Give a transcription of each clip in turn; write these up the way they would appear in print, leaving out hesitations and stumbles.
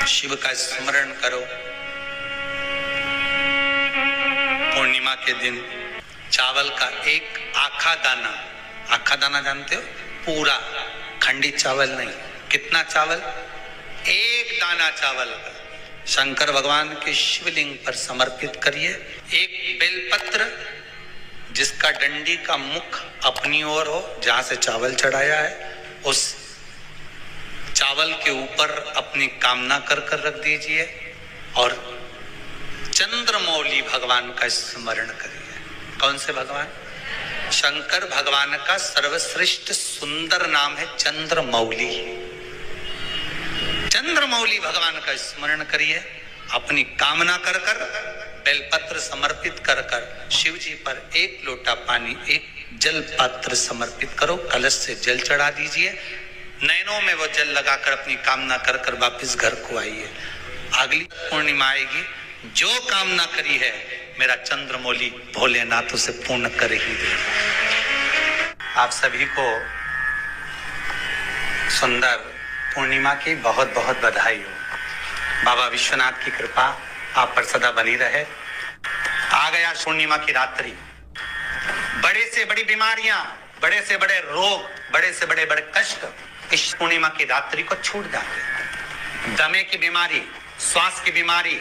शिव का स्मरण करो। पूर्णिमा के दिन चावल का एक आखा दाना जानते हो, पूरा खंडित चावल नहीं, कितना चावल, एक दाना चावल का शंकर भगवान के शिवलिंग पर समर्पित करिए। एक बेलपत्र जिसका डंडी का मुख अपनी ओर हो, जहां से चावल चढ़ाया है, उस चावल के ऊपर अपनी कामना कर रख दीजिए और चंद्रमौली भगवान का स्मरण करिए। कौन से भगवान? शंकर भगवान का सर्वश्रेष्ठ सुंदर नाम है चंद्रमौली। चंद्रमौली भगवान का स्मरण करिए। अपनी कामना कर बेलपत्र समर्पित कर शिव जी पर एक लोटा पानी, एक जल पात्र समर्पित करो, कलश से जल चढ़ा दीजिए। नैनों में वो जल लगाकर अपनी कामना कर वापिस घर को आइए। अगली पूर्णिमा आएगी, जो कामना करी है मेरा चंद्रमौली भोलेनाथ उसे पूर्ण कर ही देगा। आप सभी को सुंदर पूर्णिमा की बहुत बहुत बधाई हो। बाबा विश्वनाथ की कृपा आप पर सदा बनी रहे। आ गया पूर्णिमा की रात्रि। बड़े से बड़ी बीमारियां, बड़े से बड़े रोग, बड़े से बड़े कष्ट इस पूर्णिमा की रात्रि को छूट जाते हैं। दमे की बीमारी, श्वास की बीमारी,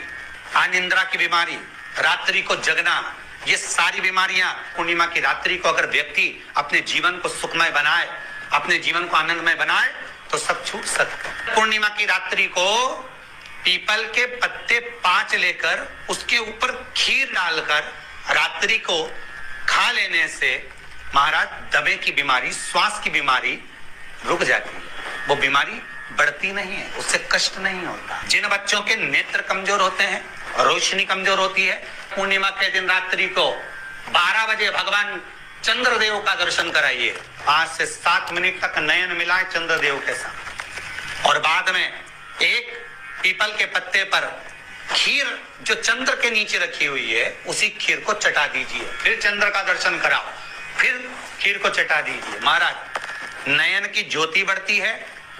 अनिद्रा की बीमारी, रात्रि को जगना, ये सारी बीमारियां पूर्णिमा की रात्रि को अगर व्यक्ति अपने जीवन को सुखमय बनाए, अपने जीवन को आनंदमय बनाए तो सब छूट सकते हैं। पूर्णिमा की रात्रि को पीपल के पत्ते 5 लेकर उसके ऊपर खीर डालकर रात्रि को खा लेने से महाराज दमे की बीमारी, श्वास की बीमारी रुक जाती है। वो बीमारी बढ़ती नहीं है, उससे कष्ट नहीं होता। जिन बच्चों के नेत्र कमजोर होते हैं, रोशनी कमजोर होती है, पूर्णिमा के दिन रात्रि को 12 बजे भगवान चंद्रदेव का दर्शन कराइए। 5 से 7 मिनट तक नयन मिलाए चंद्रदेव के साथ और बाद में एक पीपल के पत्ते पर खीर जो चंद्र के नीचे रखी हुई है उसी खीर को चटा दीजिए। फिर चंद्र का दर्शन कराओ, फिर खीर को चटा दीजिए। महाराज नयन की ज्योति बढ़ती है,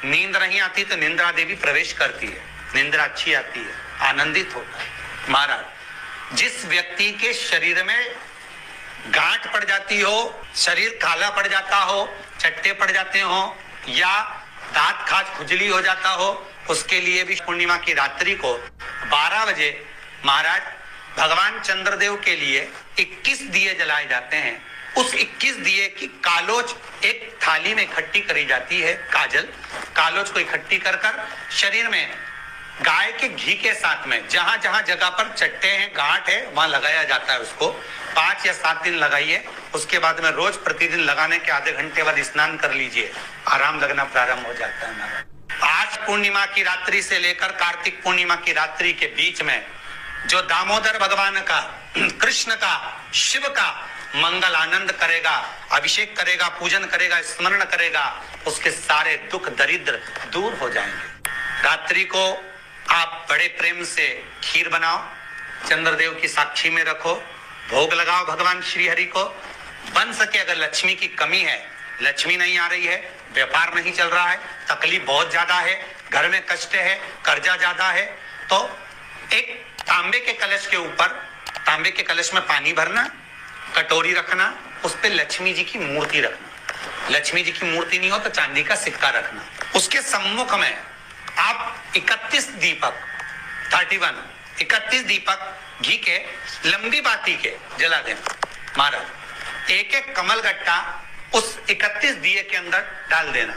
नींद नहीं आती तो निंद्रा देवी प्रवेश करती है, निंद्रा अच्छी आती है, आनंदित होता है। महाराज जिस व्यक्ति के शरीर में गांठ पड़ जाती हो, शरीर काला पड़ जाता हो, चट्टे पड़ जाते हो या दांत खाज खुजली हो जाता हो, उसके लिए भी पूर्णिमा की रात्रि को 12 बजे महाराज भगवान चंद्रदेव के लिए 21 दिए जलाए जाते हैं। उस 21 दिए की कालोज एक थाली में इकट्ठी करी जाती है। कालोज को इकट्ठी कर शरीर में गाय के घी के साथ में जहां जहां जगह पर चट्टे हैं, गांठ है, वहां लगाया जाता है। उसको 5 या 7 दिन लगाइए। उसके बाद में रोज प्रतिदिन लगाने के आधे घंटे बाद स्नान कर लीजिए, आराम लगना प्रारंभ हो जाता है। आज पूर्णिमा की रात्रि से लेकर कार्तिक पूर्णिमा की रात्रि के बीच में जो दामोदर भगवान का, कृष्ण का, शिव का मंगल आनंद करेगा, अभिषेक करेगा, पूजन करेगा, स्मरण करेगा, उसके सारे दुख दरिद्र दूर हो जाएंगे। रात्रि को आप बड़े प्रेम से खीर बनाओ, चंद्रदेव की साक्षी में रखो, भोग लगाओ भगवान श्री हरि को। बन सके अगर लक्ष्मी की कमी है, लक्ष्मी नहीं आ रही है, व्यापार नहीं चल रहा है, तकलीफ बहुत ज्यादा है, घर में कष्ट है, कर्जा ज्यादा है, तो एक तांबे के कलश के ऊपर, तांबे के कलश में पानी भरना, कटोरी रखना, उस पे लक्ष्मी जी की मूर्ति रखना। लक्ष्मी जी की मूर्ति नहीं हो तो चांदी का सिक्का रखना। उसके सम्मुख में आप 31 दीपक घी के लंबी बाती के जला देना। महाराज एक एक कमल गट्टा उस 31 दिए के अंदर डाल देना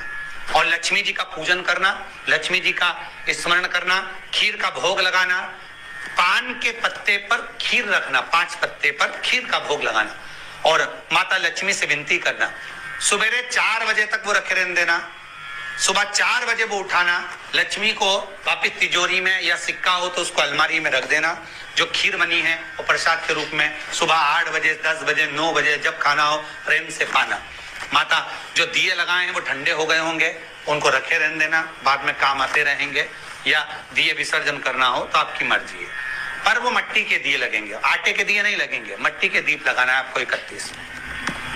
और लक्ष्मी जी का पूजन करना, लक्ष्मी जी का स्मरण करना, खीर का भोग लगाना, पान के पत्ते पर खीर रखना, 5 पत्ते पर खीर का भोग लगाना और माता लक्ष्मी से विनती करना। सुबह 4 बजे तक वो रखे रहने देना, सुबह 4 बजे वो उठाना, लक्ष्मी को वापिस तिजोरी में या सिक्का हो तो उसको अलमारी में रख देना। जो खीर बनी है वो प्रसाद के रूप में सुबह 8 बजे, 10 बजे, 9 बजे जब खाना हो प्रेम से पाना। माता जो दिए लगाए हैं वो ठंडे हो गए होंगे, उनको रखे रहने देना, बाद में काम आते रहेंगे, या दिए विसर्जन करना हो तो आपकी मर्जी है। पर वो मिट्टी के दिए लगेंगे, आटे के दिए नहीं लगेंगे, मिट्टी के दीप लगाना है आपको। 31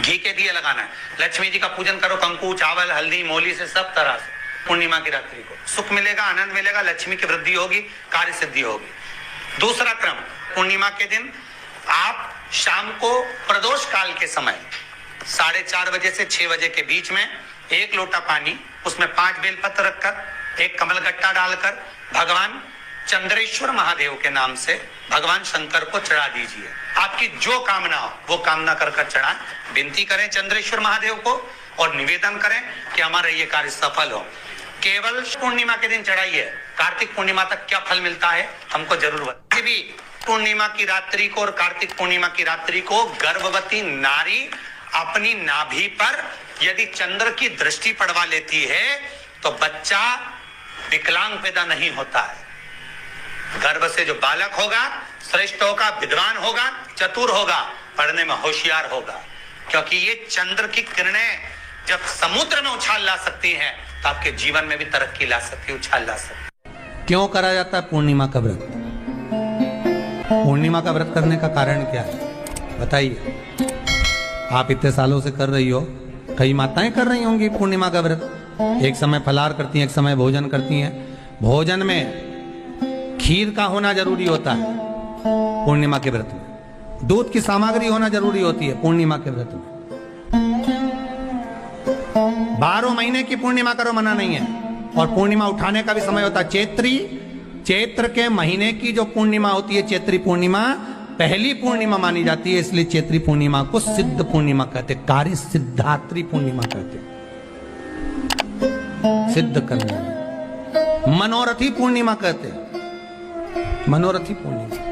घी के दिए लगाना है। लक्ष्मी जी का पूजन करो, कंकु, चावल, हल्दी, मोली से सब तरह से पूर्णिमा की रात्रि को सुख मिलेगा, आनंद मिलेगा, लक्ष्मी की वृद्धि होगी, कार्य सिद्धि होगी। दूसरा क्रम, पूर्णिमा के दिन आप शाम को प्रदोष काल के समय 4:30 बजे से 6 बजे के बीच में 1 लोटा पानी, उसमें 5 बेलपत्र रखकर, 1 कमलगट्टा डालकर भगवान चंद्रेश्वर महादेव के नाम से भगवान शंकर को चढ़ा दीजिए। आपकी जो कामना हो वो कामना कर चढ़ाएं, विनती करें चंद्रेश्वर महादेव को और निवेदन करें कि हमारा ये कार्य सफल हो। केवल पूर्णिमा के दिन चढ़ाइए, कार्तिक पूर्णिमा तक क्या फल मिलता है हमको जरूर बताइए। भी पूर्णिमा की रात्रि को और कार्तिक पूर्णिमा की रात्रि को गर्भवती नारी अपनी नाभि पर यदि चंद्र की दृष्टि पड़वा लेती है तो बच्चा विकलांग पैदा नहीं होता है। गर्भ से जो बालक होगा श्रेष्ठ होगा, विद्वान होगा, चतुर होगा, पढ़ने में होशियार होगा, क्योंकि ये चंद्र की किरणें जब समुद्र में उछाल ला सकती हैं तो आपके जीवन में भी तरक्की ला सकती है, उछाल ला सकती है। क्यों करा जाता है पूर्णिमा का व्रत? पूर्णिमा का व्रत करने का कारण क्या है बताइए? आप इतने सालों से कर रही हो, कई माताएं कर रही होंगी पूर्णिमा का व्रत। एक समय फलाहार करती हैं, एक समय भोजन करती हैं। भोजन में खीर का होना जरूरी होता है पूर्णिमा के व्रत में, दूध की सामग्री होना जरूरी होती है पूर्णिमा के व्रत में। 12 महीने की पूर्णिमा करो, मना नहीं है। और पूर्णिमा उठाने का भी समय होता है चैत्र के महीने की जो पूर्णिमा होती है, चैत्री पूर्णिमा पहली पूर्णिमा मानी जाती है, इसलिए चैत्री पूर्णिमा को सिद्ध पूर्णिमा कहते, कार्य सिद्धात्री पूर्णिमा कहते, सिद्ध करने। मनोरथी पूर्णिमा कहते, मनोरथी पूर्णिमा।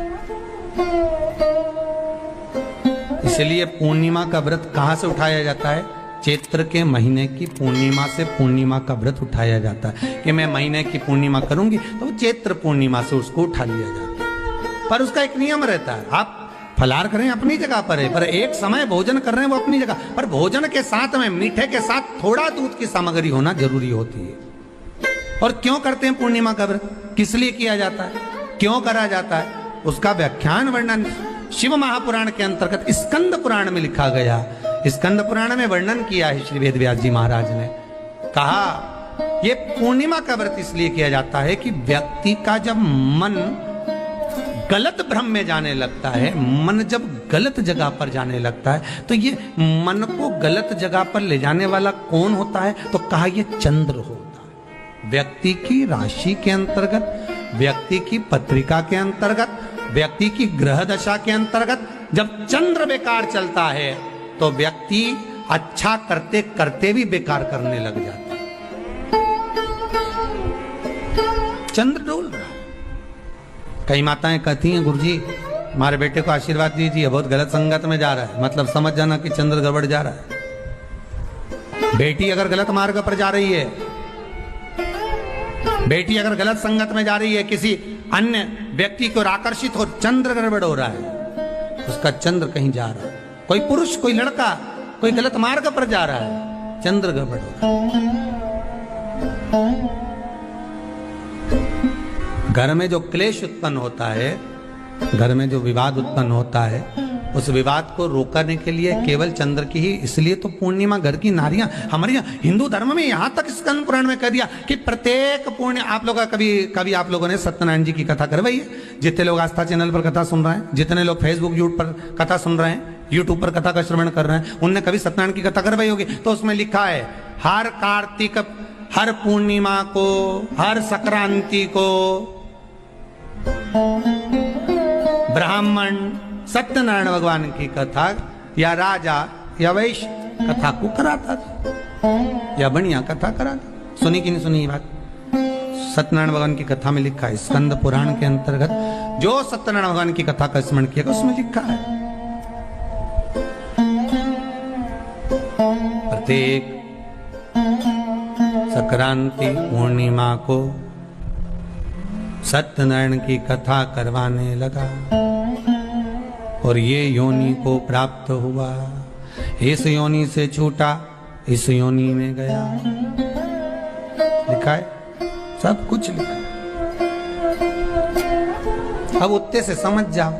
इसलिए पूर्णिमा का व्रत कहां से उठाया जाता है? चैत्र के महीने की पूर्णिमा से पूर्णिमा का व्रत उठाया जाता है कि मैं महीने की पूर्णिमा करूंगी तो चैत्र पूर्णिमा से उसको उठा लिया जाता है। पर उसका एक नियम रहता है, आप फलाहार करें अपनी जगह पर है, पर एक समय भोजन कर रहे हैं वो अपनी जगह पर, भोजन के साथ में मीठे के साथ थोड़ा दूध की सामग्री होना जरूरी होती है। और क्यों करते हैं पूर्णिमा का व्रत? किस लिए किया जाता है, क्यों करा जाता है? उसका व्याख्यान वर्णन शिव महापुराण के अंतर्गत स्कंद पुराण में लिखा गया। स्कंद पुराण में वर्णन किया है श्री वेदव्यास जी महाराज ने। कहा ये पूर्णिमा का व्रत इसलिए किया जाता है कि व्यक्ति का जब मन गलत भ्रम में जाने लगता है, मन जब गलत जगह पर जाने लगता है, तो ये मन को गलत जगह पर ले जाने वाला कौन होता है? तो कहा ये चंद्र होता है। व्यक्ति की राशि के अंतर्गत, व्यक्ति की पत्रिका के अंतर्गत, व्यक्ति की ग्रह दशा के अंतर्गत जब चंद्र बेकार चलता है तो व्यक्ति अच्छा करते करते भी बेकार करने लग जाता है। चंद्र डोल रहा है। कई माताएं कहती हैं गुरुजी हमारे बेटे को आशीर्वाद दीजिए, बहुत गलत संगत में जा रहा है, मतलब समझ जाना कि चंद्र गड़बड़ जा रहा है। बेटी अगर गलत मार्ग पर जा रही है, बेटी अगर गलत संगत में जा रही है, किसी अन्य व्यक्ति को आकर्षित हो, चंद्र गड़बड़ हो रहा है, उसका चंद्र कहीं जा रहा है। कोई पुरुष, कोई लड़का, कोई गलत मार्ग पर जा रहा है, चंद्र गड़बड़ हो रहा है। घर में जो क्लेश उत्पन्न होता है, घर में जो विवाद उत्पन्न होता है, उस विवाद को रोकने के लिए केवल चंद्र की ही, इसलिए तो पूर्णिमा घर की नारियां हमारे यहाँ हिंदू धर्म में यहाँ तक स्कंद पुराण में कह दिया कि प्रत्येक पूर्ण, आप लोग कभी आप लोगों ने सत्यनारायण जी की कथा करवाई है? जितने लोग आस्था चैनल पर कथा सुन रहे हैं, जितने लोग फेसबुक यूट्यूब पर कथा सुन रहे हैं, यूट्यूब पर कथा का श्रवण कर रहे हैं, उनने कभी सत्यनारायण की कथा करवाई होगी। तो उसमें लिखा है हर कार्तिक, हर पूर्णिमा को, हर संक्रांति को ब्राह्मण सत्यनारायण भगवान की कथा या राजा या वैश्य कथा को कराता था या बढ़िया कथा कराता। सुनी कि नहीं सुनी ये बात? सत्यनारायण भगवान की कथा में लिखा है, स्कंद पुराण के अंतर्गत जो सत्यनारायण भगवान की कथा का स्मरण किया उसमें लिखा है प्रत्येक संक्रांति पूर्णिमा को सत्यनारायण की कथा करवाने लगा और ये योनि को प्राप्त हुआ, इस योनि से छूटा, इस योनि में गया। लिखा है, सब कुछ लिखा है। अब उत्ते से समझ जाओ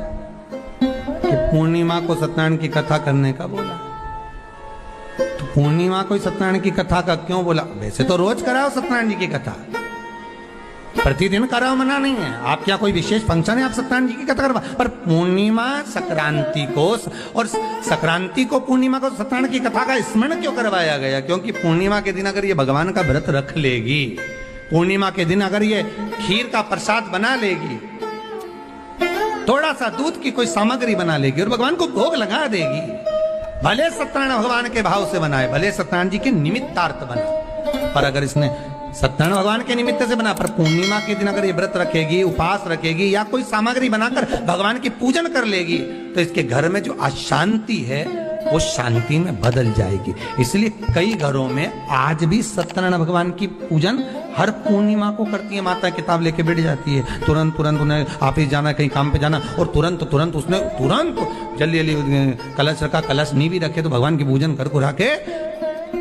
कि पूर्णिमा को सत्यनारायण की कथा करने का बोला, तो पूर्णिमा कोई सत्यनारायण की कथा का क्यों बोला? वैसे तो रोज कराओ सत्यनारायण जी की कथा, प्रतिदिन कराओ, मना नहीं है। आप क्या कोई विशेष फंक्शन है आप सत्यनारायण जी की कथा करवा? पर पूर्णिमा संक्रांति को और संक्रांति को पूर्णिमा को सत्यनारायण की कथा का स्मरण क्यों करवाया गया? क्योंकि पूर्णिमा के दिन अगर ये भगवान का व्रत रख लेगी, पूर्णिमा के दिन अगर ये खीर का प्रसाद बना लेगी, थोड़ा सा दूध की कोई सामग्री बना लेगी और भगवान को भोग लगा देगी, भले सत्यनारायण भगवान के भाव से बनाए, भले सत्यनारायण जी के निमित्तार्थ बना, पर अगर इसने सत्यनारायण भगवान के निमित्त से बना, पर पूर्णिमा के दिन अगर ये व्रत रखेगी, उपास रखेगी या कोई सामग्री बनाकर भगवान की पूजन कर लेगी, तो इसके घर में जो अशांति है वो शांति में बदल जाएगी। इसलिए कई घरों में आज भी सत्यनारायण भगवान की पूजन हर पूर्णिमा को करती है। माता किताब लेके बैठ जाती है, तुरंत तुरंत उन्हें ऑफिस जाना, कहीं काम पे जाना, और तुरंत उसने जल्दी जल्दी कलश रखा, कलश नहीं भी रखे तो भगवान की पूजन कर कुरा के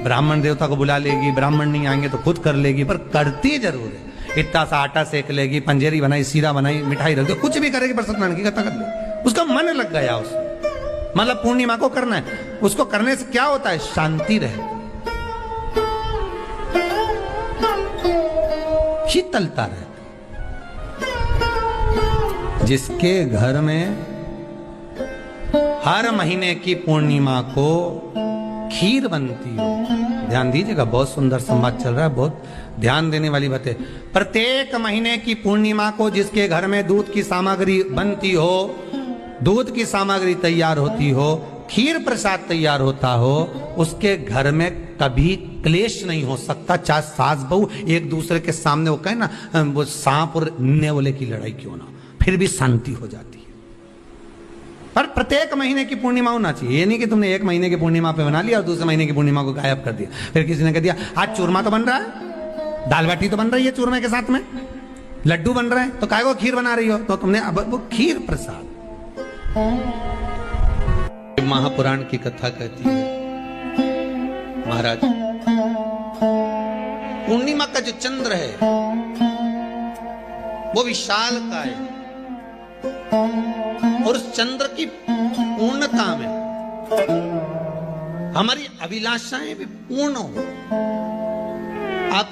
ब्राह्मण देवता को बुला लेगी, ब्राह्मण नहीं आएंगे तो खुद कर लेगी, पर करती जरूर है। इतना सा आटा सेक लेगी, पंजेरी बनाई, सीरा बनाई, मिठाई रख दो, कुछ भी करेगी पर सत्यनारायण की कथा कर ले, उसका मन लग गया उसमें। मतलब पूर्णिमा को करना है, उसको करने से क्या होता है? शांति रहती, शीतलता रहती। जिसके घर में हर महीने की पूर्णिमा को खीर बनती हो, ध्यान दीजिएगा, बहुत सुंदर संवाद चल रहा है, बहुत ध्यान देने वाली बात है। प्रत्येक महीने की पूर्णिमा को जिसके घर में दूध की सामग्री बनती हो, दूध की सामग्री तैयार होती हो, खीर प्रसाद तैयार होता हो, उसके घर में कभी क्लेश नहीं हो सकता। चाहे सास बहू एक दूसरे के सामने वो कहे ना, वो सांप और नेवले की लड़ाई क्यों ना, फिर भी शांति हो जाती है। पर प्रत्येक महीने की पूर्णिमा होना चाहिए। ये नहीं कि तुमने एक महीने की पूर्णिमा पे बना लिया और दूसरे महीने की पूर्णिमा को गायब कर दिया। फिर किसी ने कह दिया आज चूरमा तो बन रहा है, दाल बाटी तो बन रही है चूरमे के साथ में, लड्डू बन रहे हैं, तो काय को खीर बना रही हो? तो तुमने अब वो खीर प्रसाद। महापुराण की कथा कहती है, महाराज पूर्णिमा का जो चंद्र है वो विशाल का है, और उस चंद्र की पूर्णता में हमारी अभिलाषाएं भी पूर्ण हो। आप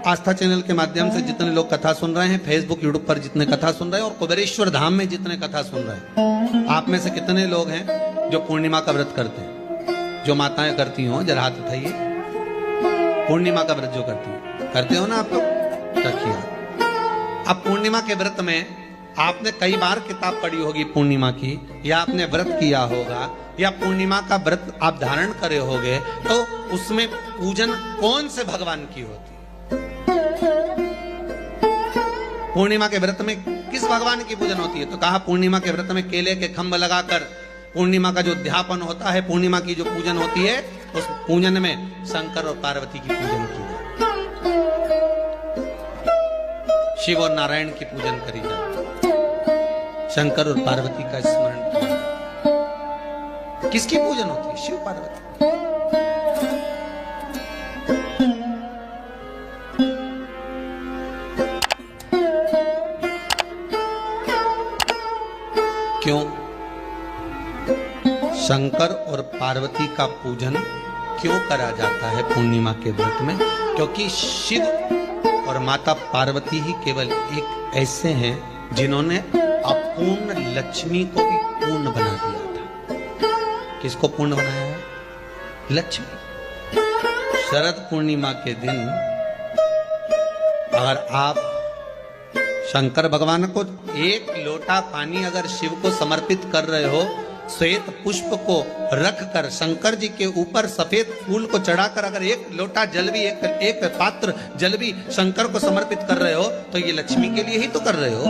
आस्था चैनल के माध्यम से जितने लोग कथा सुन रहे हैं, फेसबुक यूट्यूब पर जितने कथा सुन रहे हैं, और कुबेरेश्वर धाम में जितने कथा सुन रहे हैं, आप में से कितने लोग हैं जो पूर्णिमा का व्रत करते हैं? जो माताएं करती हो जरा हाथ उठाइए। पूर्णिमा का व्रत जो करते हो ना आप लोग, रखिए। अब पूर्णिमा के व्रत में आपने कई बार किताब पढ़ी होगी पूर्णिमा की, या आपने व्रत किया होगा, या पूर्णिमा का व्रत आप धारण करे होगे, तो उसमें पूजन कौन से भगवान की होती? पूर्णिमा के व्रत में किस भगवान की पूजन होती है? तो कहा पूर्णिमा के व्रत में केले के खंभ लगाकर पूर्णिमा का जो अध्यापन होता है, पूर्णिमा की जो पूजन होती है, उस पूजन में शंकर और पार्वती की पूजन की जाए, शिव और नारायण की पूजन करी जाए, शंकर और पार्वती का स्मरण किया जाए। किसकी पूजन होती है? शिव पार्वती। क्यों शंकर और पार्वती का पूजन क्यों करा जाता है पूर्णिमा के व्रत में? क्योंकि शिव और माता पार्वती ही केवल एक ऐसे हैं जिन्होंने अपूर्ण लक्ष्मी को भी पूर्ण बना दिया था। किसको पूर्ण बनाया है? लक्ष्मी। शरद पूर्णिमा के दिन अगर आप शंकर भगवान को एक लोटा पानी अगर शिव को समर्पित कर रहे हो, श्वेत पुष्प को रखकर शंकर जी के ऊपर सफेद फूल को चढ़ाकर अगर एक लोटा जल भी, एक पात्र जल भी शंकर को समर्पित कर रहे हो, तो ये लक्ष्मी के लिए ही तो कर रहे हो।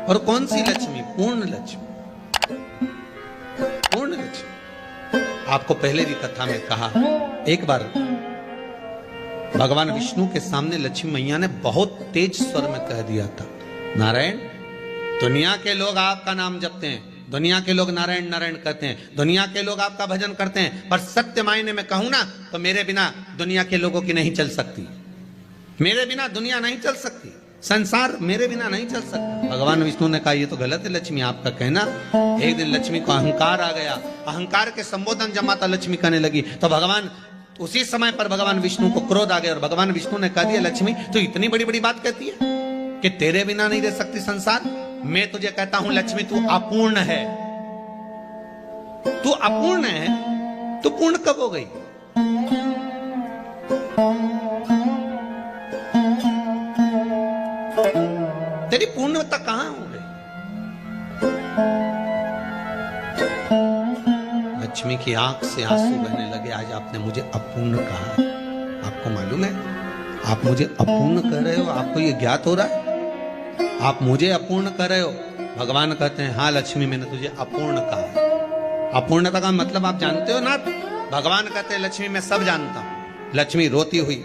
और कौन सी लक्ष्मी? पूर्ण लक्ष्मी। पूर्ण लक्ष्मी। आपको पहले भी कथा में कहा, एक बार भगवान विष्णु के सामने लक्ष्मी मैया ने बहुत तेज स्वर में कह दिया था, नारायण, दुनिया के लोग आपका नाम जपते हैं, दुनिया के लोग नारायण नारायण कहते हैं, दुनिया के लोग आपका भजन करते हैं, पर सत्य मायने में कहूं ना तो मेरे बिना दुनिया के लोगों की नहीं चल सकती, मेरे बिना दुनिया नहीं चल सकती। संसार मेरे बिना नहीं चल सकता। भगवान विष्णु ने कहा ये तो गलत है लक्ष्मी आपका कहना। एक दिन लक्ष्मी को अहंकार आ गया, अहंकार के संबोधन जब माता लक्ष्मी करने लगी तो भगवान उसी समय पर भगवान विष्णु को क्रोध आ गया और भगवान विष्णु ने कह दिया लक्ष्मी तो इतनी बड़ी बड़ी बात कहती है कि तेरे बिना नहीं रह सकती संसार। मैं तुझे कहता हूं लक्ष्मी तू अपूर्ण है, तू अपूर्ण है, तू पूर्ण कब हो गई? तेरी पूर्णता कहां हो गई? लक्ष्मी की आंख से आंसू बहने लगे। आज आपने मुझे अपूर्ण कहा, आपको मालूम है आप मुझे अपूर्ण कह रहे हो? आपको ये ज्ञात हो रहा है आप मुझे अपूर्ण कर रहे हो? भगवान कहते हैं हाँ लक्ष्मी मैंने तुझे अपूर्ण कहा। अपूर्णता का मतलब आप जानते हो ना? भगवान कहते हैं लक्ष्मी मैं सब जानता हूं। लक्ष्मी रोती हुई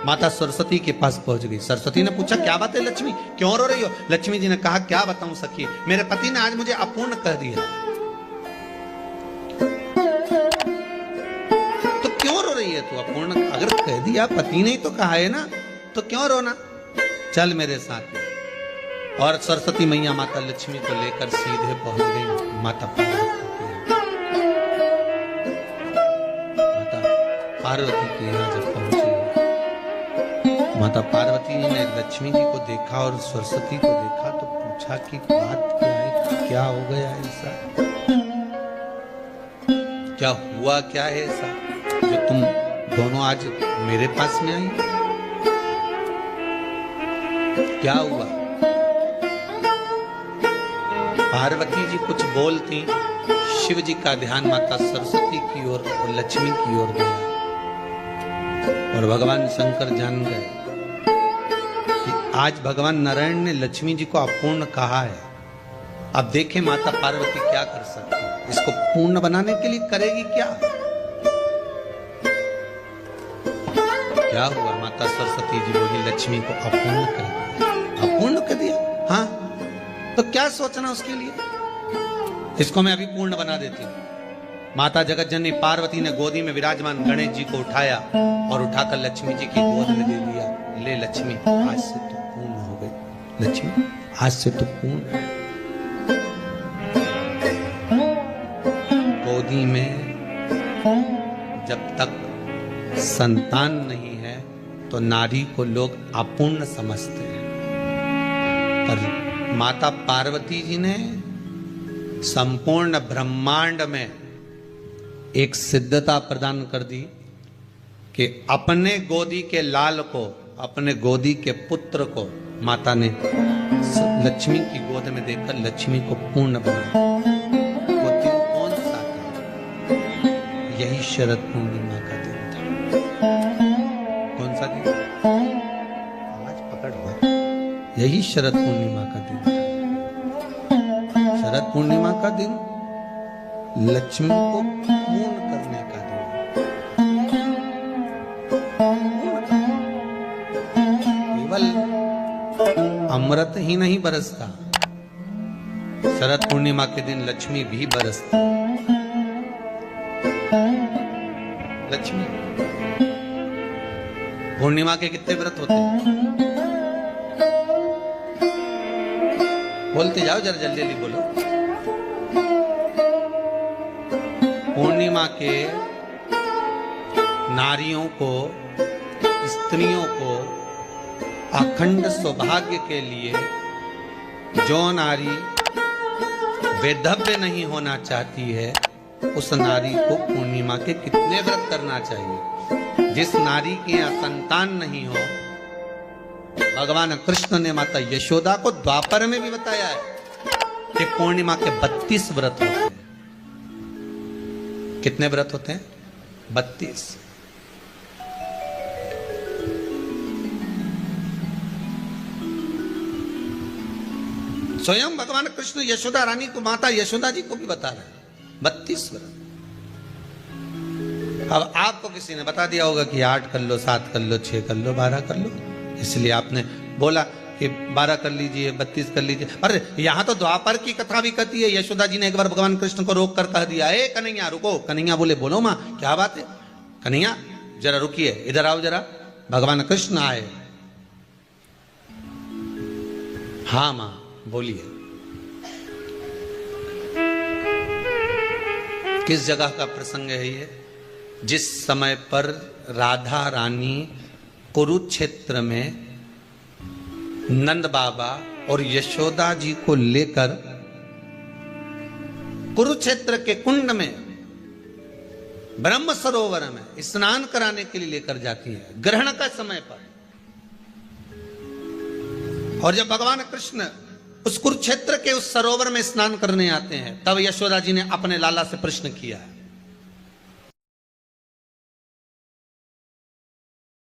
माता सरस्वती के पास पहुंच गई। सरस्वती ने पूछा क्या बात है लक्ष्मी, क्यों रो रही हो? लक्ष्मी जी ने कहा क्या बताऊं सखी, मेरे पति ने आज मुझे अपूर्ण कह दिया। तो क्यों रो रही है तू? अपूर्ण अगर कह दिया, पति ने तो कहा है ना, तो क्यों रोना? चल मेरे साथ। और सरस्वती मैया माता लक्ष्मी को लेकर सीधे पहुंच गई माता पार्वती के यहाँ। जब पहुंची माता पार्वती ने लक्ष्मी जी को देखा और सरस्वती को देखा तो पूछा कि बात क्या है, क्या हो गया ऐसा, क्या हुआ, क्या है ऐसा जो तुम दोनों आज मेरे पास में आई? क्या हुआ? पार्वती जी कुछ बोलती, शिव जी का ध्यान माता सरस्वती की ओर और लक्ष्मी की ओर गया और भगवान शंकर जान गए कि आज भगवान नारायण ने लक्ष्मी जी को अपूर्ण कहा है। अब देखें माता पार्वती क्या कर सकती है, इसको पूर्ण बनाने के लिए करेगी क्या? क्या हुआ? माता सरस्वती जी बोली लक्ष्मी को अपूर्ण कर दिया। अपूर्ण कर दिया? हाँ, तो क्या सोचना उसके लिए, इसको मैं अभी पूर्ण बना देती हूं। माता जगत जननी पार्वती ने गोदी में विराजमान गणेश जी को उठाया और उठाकर लक्ष्मी जी की गोद में दे दिया। ले लक्ष्मी आज से तो पूर्ण हो गई, लक्ष्मी आज से तो पूर्ण। गोदी में जब तक संतान नहीं है तो नारी को लोग अपूर्ण समझते हैं, पर माता पार्वती जी ने संपूर्ण ब्रह्मांड में एक सिद्धता प्रदान कर दी कि अपने गोदी के लाल को, अपने गोदी के पुत्र को माता ने लक्ष्मी की गोद में देकर लक्ष्मी को पूर्ण बनाया। वो दिन कौन सा था? यही शरद पूर्णिमा का दिन था। कौन सा दिन? आज पकड़ हुआ। यही शरद पूर्णिमा का दिन था। शरद पूर्णिमा का दिन लक्ष्मी को पूर्ण करने का दिन। केवल अमृत ही नहीं बरसता, शरद पूर्णिमा के दिन लक्ष्मी भी बरसती। लक्ष्मी पूर्णिमा के कितने व्रत होते हैं? बोलते जाओ, जरा जल्दी जल्दी बोलो। पूर्णिमा के नारियों को, स्त्रियों को अखंड सौभाग्य के लिए, जो नारी वैधव्य नहीं होना चाहती है उस नारी को पूर्णिमा के कितने व्रत करना चाहिए? जिस नारी के यहाँ संतान नहीं हो, भगवान कृष्ण ने माता यशोदा को द्वापर में भी बताया है कि पूर्णिमा के 32 व्रत होते हैं। कितने व्रत होते हैं? 32। स्वयं भगवान कृष्ण यशोदा रानी को, माता यशोदा जी को भी बता रहे हैं 32 व्रत। अब आपको किसी ने बता दिया होगा कि 8 कर लो, 7 कर लो, 6 कर लो, 12 कर लो, इसलिए आपने बोला कि 12 कर लीजिए, 32 कर लीजिए। अरे यहां तो द्वापर की कथा भी कहती है। यशोदा जी ने एक बार भगवान कृष्ण को रोक कर कह दिया, ए कन्हैया रुको। कन्हैया बोले बोलो मां क्या बात है? कन्हैया जरा रुकिए, इधर आओ जरा। भगवान कृष्ण आए, हाँ माँ बोलिए। किस जगह का प्रसंग है ये? जिस समय पर राधा रानी कुरुक्षेत्र में नंद बाबा और यशोदा जी को लेकर कुरुक्षेत्र के कुंड में ब्रह्म सरोवर में स्नान कराने के लिए लेकर जाती है, ग्रहण का समय पर। और जब भगवान कृष्ण उस कुरुक्षेत्र के उस सरोवर में स्नान करने आते हैं, तब यशोदा जी ने अपने लाला से प्रश्न किया है,